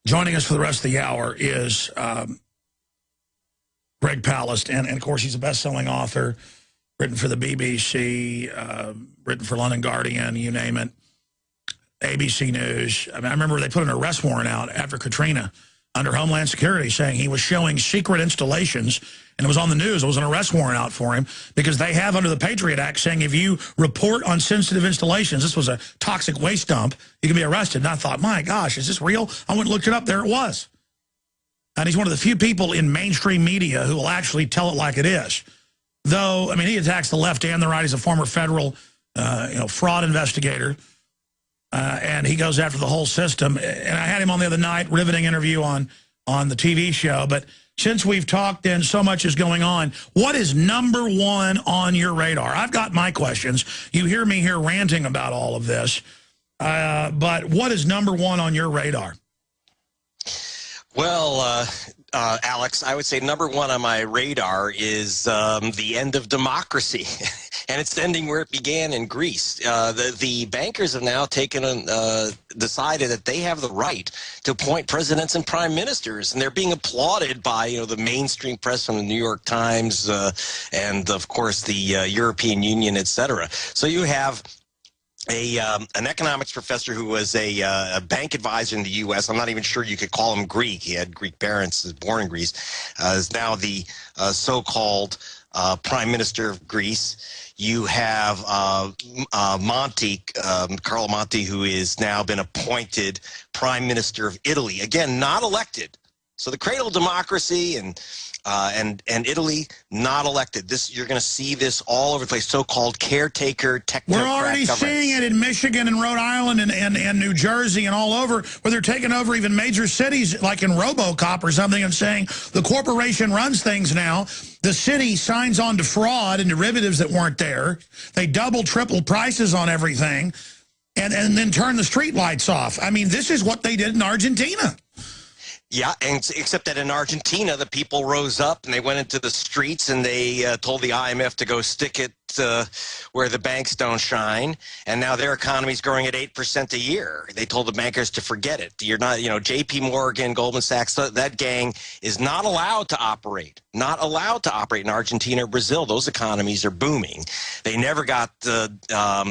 Joining us for the rest of the hour is Greg Palast, and of course he's a best-selling author, written for the BBC, written for London Guardian, you name it, ABC News. I mean, I remember they put an arrest warrant out after Katrina under Homeland Security saying he was showing secret installations, and it was on the news. There was an arrest warrant out for him because they have under the Patriot Act saying if you report on sensitive installations, this was a toxic waste dump, you can be arrested. And I thought, my gosh, is this real? I went and looked it up. There it was. And he's one of the few people in mainstream media who will actually tell it like it is. Though, I mean, he attacks the left and the right. He's a former federal fraud investigator. And he goes after the whole system. And I had him on the other night, riveting interview on the TV show. But since we've talked and so much is going on, what is number one on your radar? I've got my questions. You hear me here ranting about all of this. But what is number one on your radar? Well, Alex, I would say number one on my radar is the end of democracy. And it's ending where it began in Greece. The bankers have now decided that they have the right to appoint presidents and prime ministers, and they're being applauded by the mainstream press from the New York Times and of course the European Union, etc. So you have an economics professor who was a bank advisor in the U.S. I'm not even sure you could call him Greek. He had Greek parents, was born in Greece, is now the so-called Prime Minister of Greece. You have Monti, Carlo Monti, who is now been appointed Prime Minister of Italy. Again, not elected. So the cradle of democracy and Italy, not elected. You're going to see this all over the place, so-called caretaker technocrat We're already seeing it in Michigan and Rhode Island and New Jersey and all over, where they're taking over even major cities like in RoboCop or something and saying the corporation runs things now. The city signs on to fraud and derivatives that weren't there. They double, triple prices on everything and then turn the street lights off. I mean, this is what they did in Argentina. Yeah, and except that in Argentina, the people rose up and they went into the streets and they told the IMF to go stick it where the banks don't shine. And now their economy's growing at 8% a year. They told the bankers to forget it. You're not, J.P. Morgan, Goldman Sachs, that gang is not allowed to operate. Not allowed to operate in Argentina or Brazil. Those economies are booming. They never got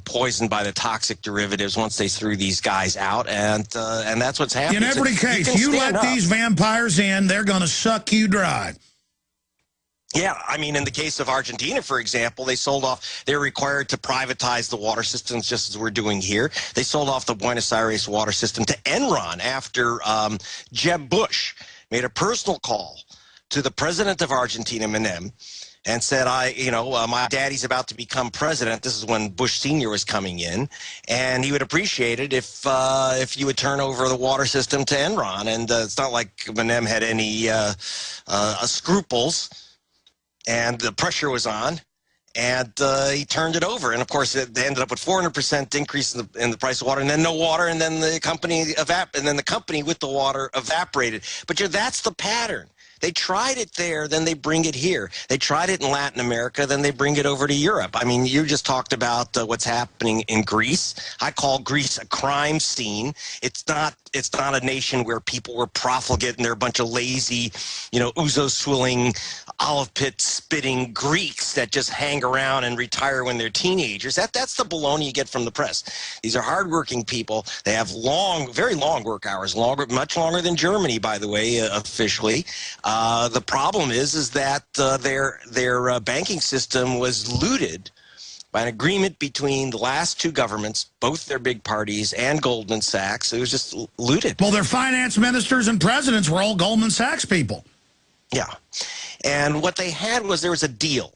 poisoned by the toxic derivatives once they threw these guys out, and that's what's happening. In every case, you let these vampires in, they're going to suck you dry. Yeah, I mean, in the case of Argentina, for example, they sold off, they're required to privatize the water systems just as we're doing here. They sold off the Buenos Aires water system to Enron after Jeb Bush made a personal call to the president of Argentina, Menem, and said, my daddy's about to become president. This is when Bush Sr. was coming in, and he would appreciate it if you would turn over the water system to Enron. And it's not like Menem had any scruples. And the pressure was on, and he turned it over. And, of course, they ended up with 400% increase in the price of water, and then no water, and then the company with the water evaporated. But that's the pattern. They tried it there, then they bring it here. They tried it in Latin America, then they bring it over to Europe. I mean, you just talked about what's happening in Greece. I call Greece a crime scene. It's not a nation where people were profligate and they're a bunch of lazy, ouzo swilling, olive pit spitting Greeks that just hang around and retire when they're teenagers. That's the baloney you get from the press. These are hardworking people. They have very long work hours, much longer than Germany, by the way, officially. The problem is that their banking system was looted by an agreement between the last two governments, both their big parties, and Goldman Sachs. It was just looted. Well, their finance ministers and presidents were all Goldman Sachs people. Yeah. And what they had was there was a deal.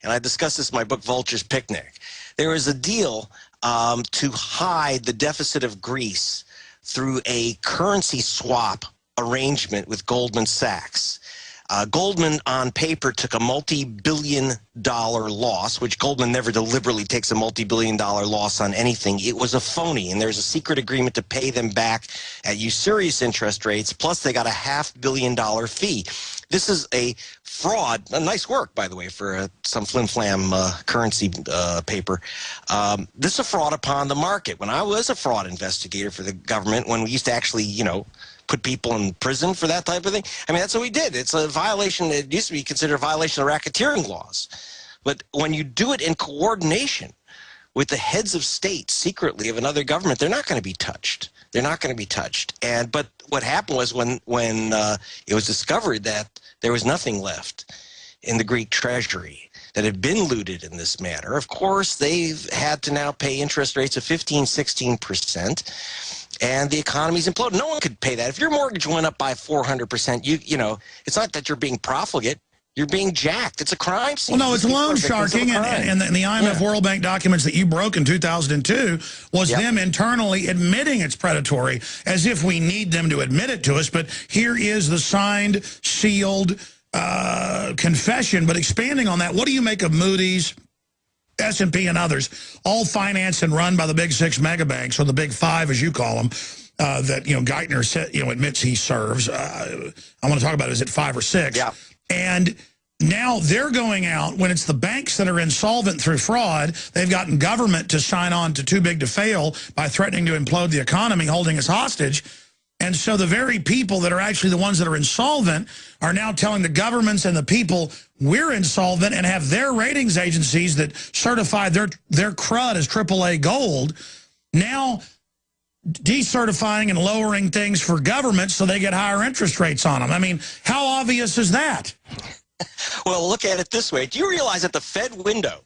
And I discussed this in my book, Vultures Picnic. There was a deal to hide the deficit of Greece through a currency swap arrangement with Goldman Sachs. Goldman, on paper, took a multi-billion-dollar loss, which Goldman never deliberately takes a multi-billion-dollar loss on anything. It was a phony, and there's a secret agreement to pay them back at usurious interest rates, plus they got a $500 million fee. This is a fraud. Nice work, by the way, for some flim-flam currency paper. This is a fraud upon the market. When I was a fraud investigator for the government, when we used to actually, put people in prison for that type of thing. I mean, that's what we did. It's a violation. It used to be considered a violation of racketeering laws. But when you do it in coordination with the heads of state secretly of another government, they're not going to be touched. They're not going to be touched. But what happened was when it was discovered that there was nothing left in the Greek treasury that had been looted in this manner, of course, they've had to now pay interest rates of 15, 16%, and the economy's imploded. No one could pay that. If your mortgage went up by 400%, you know, it's not that you're being profligate. You're being jacked. It's a crime scene. Well, no, it's loan sharking, and the IMF World Bank documents that you broke in 2002 was them internally admitting it's predatory, as if we need them to admit it to us. But here is the signed, sealed confession. But expanding on that, what do you make of Moody's, S&P, and others, all financed and run by the big six mega banks, or the big five, as you call them, that, you know, Geithner said, you know, admits he serves. I want to talk about it. Is it 5 or 6? Yeah. And now they're going out, when it's the banks that are insolvent through fraud, they've gotten government to sign on to too big to fail by threatening to implode the economy, holding us hostage. And so the very people that are actually the ones that are insolvent are now telling the governments and the people we're insolvent, and have their ratings agencies that certify their crud as AAA gold now decertifying and lowering things for governments so they get higher interest rates on them. I mean, how obvious is that? Well, look at it this way. Do you realize that the Fed window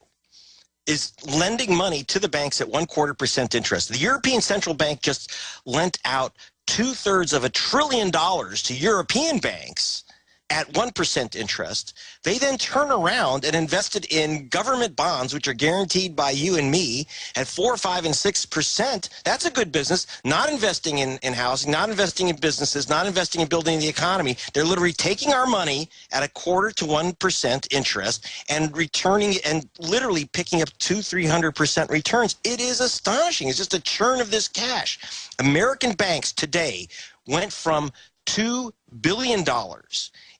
is lending money to the banks at 1/4% interest? The European Central Bank just lent out 2/3 of $1 trillion to European banks at 1% interest. They then turn around and invested in government bonds, which are guaranteed by you and me, at 4%, 5%, and 6%. That's a good business. Not investing in housing, not investing in businesses, not investing in building the economy. They're literally taking our money at 1/4 to 1% interest and returning and literally picking up 200-300% returns. It is astonishing. It's just a churn of this cash. American banks today went from $2 billion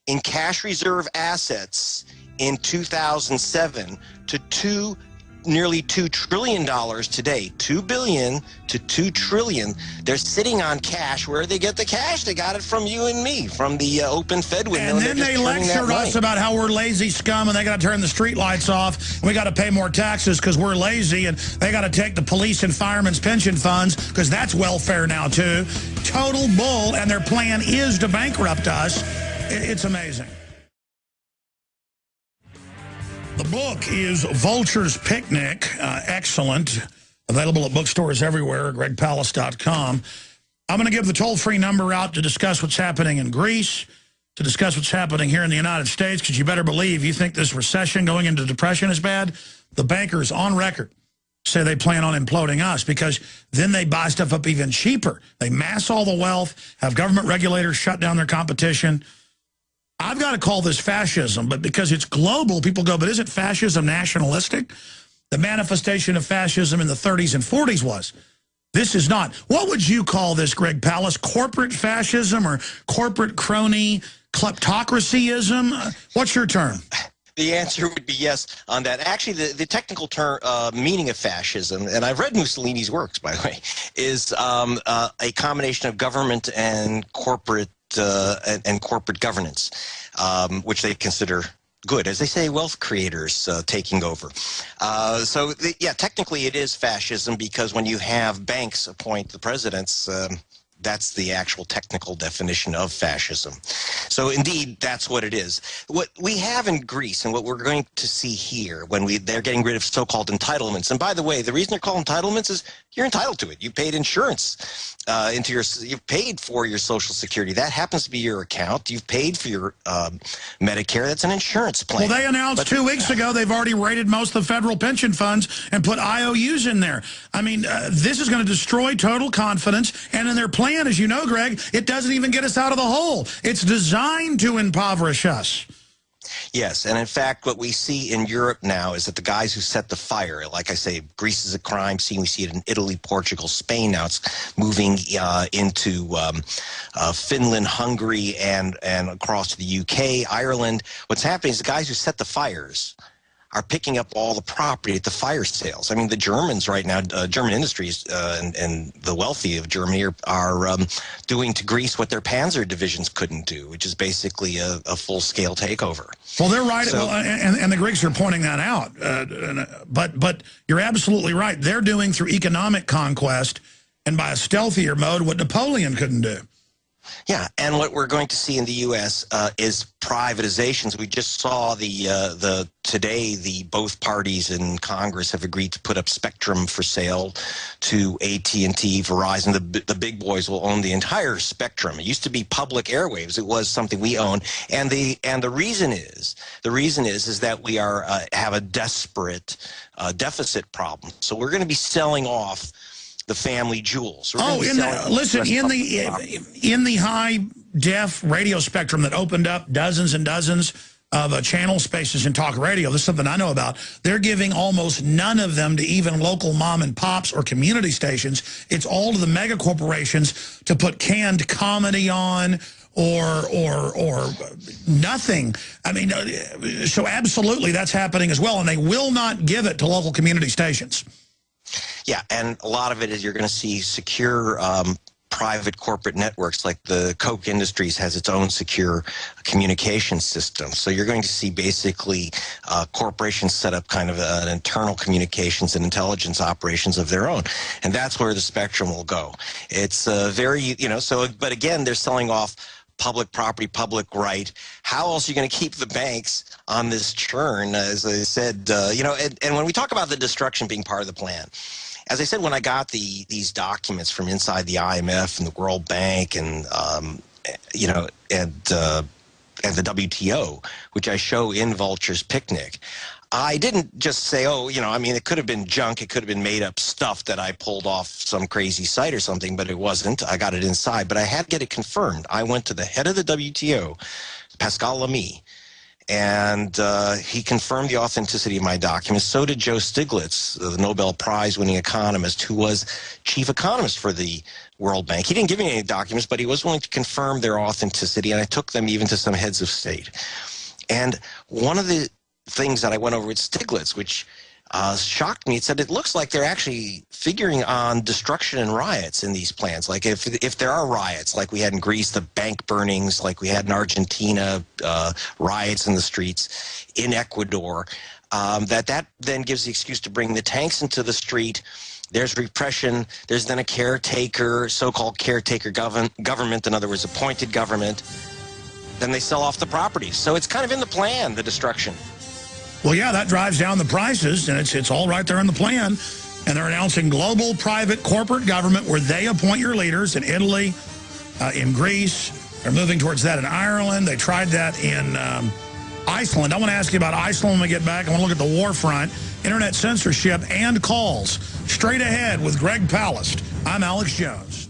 in cash reserve assets in 2007 to nearly $2 trillion today. $2 billion to $2 trillion. They're sitting on cash. Where do they get the cash? They got it from you and me, from the open Fed window. And then they lectured us about how we're lazy scum, and they got to turn the street lights off, and we got to pay more taxes because we're lazy, and they got to take the police and firemen's pension funds because that's welfare now too. Total bull, and their plan is to bankrupt us. It's amazing. The book is Vultures Picnic. Excellent. Available at bookstores everywhere, gregpalast.com. I'm going to give the toll-free number out to discuss what's happening in Greece, to discuss what's happening here in the United States, because you better believe, you think this recession going into depression is bad, the bankers on record say they plan on imploding us, because then they buy stuff up even cheaper. They mass all the wealth, have government regulators shut down their competition. I've got to call this fascism, but because it's global, people go, but isn't fascism nationalistic? The manifestation of fascism in the 30s and 40s was. This is not. What would you call this, Greg Palast? Corporate fascism or corporate crony kleptocracyism? What's your term? The answer would be yes on that. Actually, the technical term meaning of fascism, and I've read Mussolini's works, by the way, is a combination of government and corporate governance, which they consider good. As they say, wealth creators taking over. Yeah, technically it is fascism, because when you have banks appoint the presidents, that's the actual technical definition of fascism. So indeed, that's what it is. What we have in Greece, and what we're going to see here when they're getting rid of so-called entitlements. And by the way, the reason they're called entitlements is you're entitled to it. You paid insurance you've paid for your Social Security. That happens to be your account. You've paid for your Medicare. That's an insurance plan. Well, they announced 2 weeks ago they've already raided most of the federal pension funds and put IOUs in there. I mean, this is going to destroy total confidence. And in their plan, as you know, Greg, it doesn't even get us out of the hole. It's designed to impoverish us. Yes, and in fact, what we see in Europe now is that the guys who set the fire, like I say, Greece is a crime scene. We see it in Italy, Portugal, Spain. Now it's moving into Finland, Hungary, and across to the UK, Ireland. What's happening is the guys who set the fires are picking up all the property at the fire sales. I mean, the Germans right now, German industries and the wealthy of Germany are doing to Greece what their Panzer divisions couldn't do, which is basically a full-scale takeover. Well, they're right, So, and the Greeks are pointing that out. But you're absolutely right. They're doing through economic conquest and by a stealthier mode what Napoleon couldn't do. yeah, and what we're going to see in the U.S. Is privatizations. We just saw today both parties in Congress have agreed to put up spectrum for sale to AT&T, Verizon. The big boys will own the entire spectrum. It used to be public airwaves. It was something we own, and the reason is that we are have a desperate deficit problem. So we're going to be selling off the family jewels. In the high def radio spectrum that opened up dozens and dozens of channel spaces in talk radio, this is something I know about. They're giving almost none of them to even local mom and pops or community stations. It's all to the mega corporations to put canned comedy on or nothing. I mean, so absolutely that's happening as well, and they will not give it to local community stations. Yeah, and a lot of it is you're going to see secure private corporate networks, like the Koch Industries has its own secure communication system. So you're going to see basically corporations set up kind of an internal communications and intelligence operations of their own. And that's where the spectrum will go. It's very, but again, they're selling off public property, public right. How else are you going to keep the banks on this churn? As I said, and when we talk about the destruction being part of the plan, as I said, when I got these documents from inside the IMF and the World Bank and the WTO, which I show in Vultures Picnic, I didn't just say, it could have been junk, it could have been made up stuff that I pulled off some crazy site or something, but it wasn't. I got it inside, but I had to get it confirmed. I went to the head of the WTO, Pascal Lamy, and he confirmed the authenticity of my documents. So did Joe Stiglitz, the Nobel Prize-winning economist, who was chief economist for the World Bank. He didn't give me any documents, but he was willing to confirm their authenticity, and I took them even to some heads of state. And one of the things that I went over with Stiglitz, which shocked me, it said it looks like they're actually figuring on destruction and riots in these plans. Like if there are riots, like we had in Greece, the bank burnings, like we had in Argentina, riots in the streets, in Ecuador, that then gives the excuse to bring the tanks into the street. There's repression. There's then a caretaker, so-called caretaker government, in other words, appointed government. Then they sell off the properties. So it's kind of in the plan, the destruction. Well, yeah, that drives down the prices, and it's all right there in the plan. And they're announcing global private corporate government where they appoint your leaders in Italy, in Greece. They're moving towards that in Ireland. They tried that in Iceland. I want to ask you about Iceland when we get back. I want to look at the war front, internet censorship, and calls. Straight ahead with Greg Palast. I'm Alex Jones.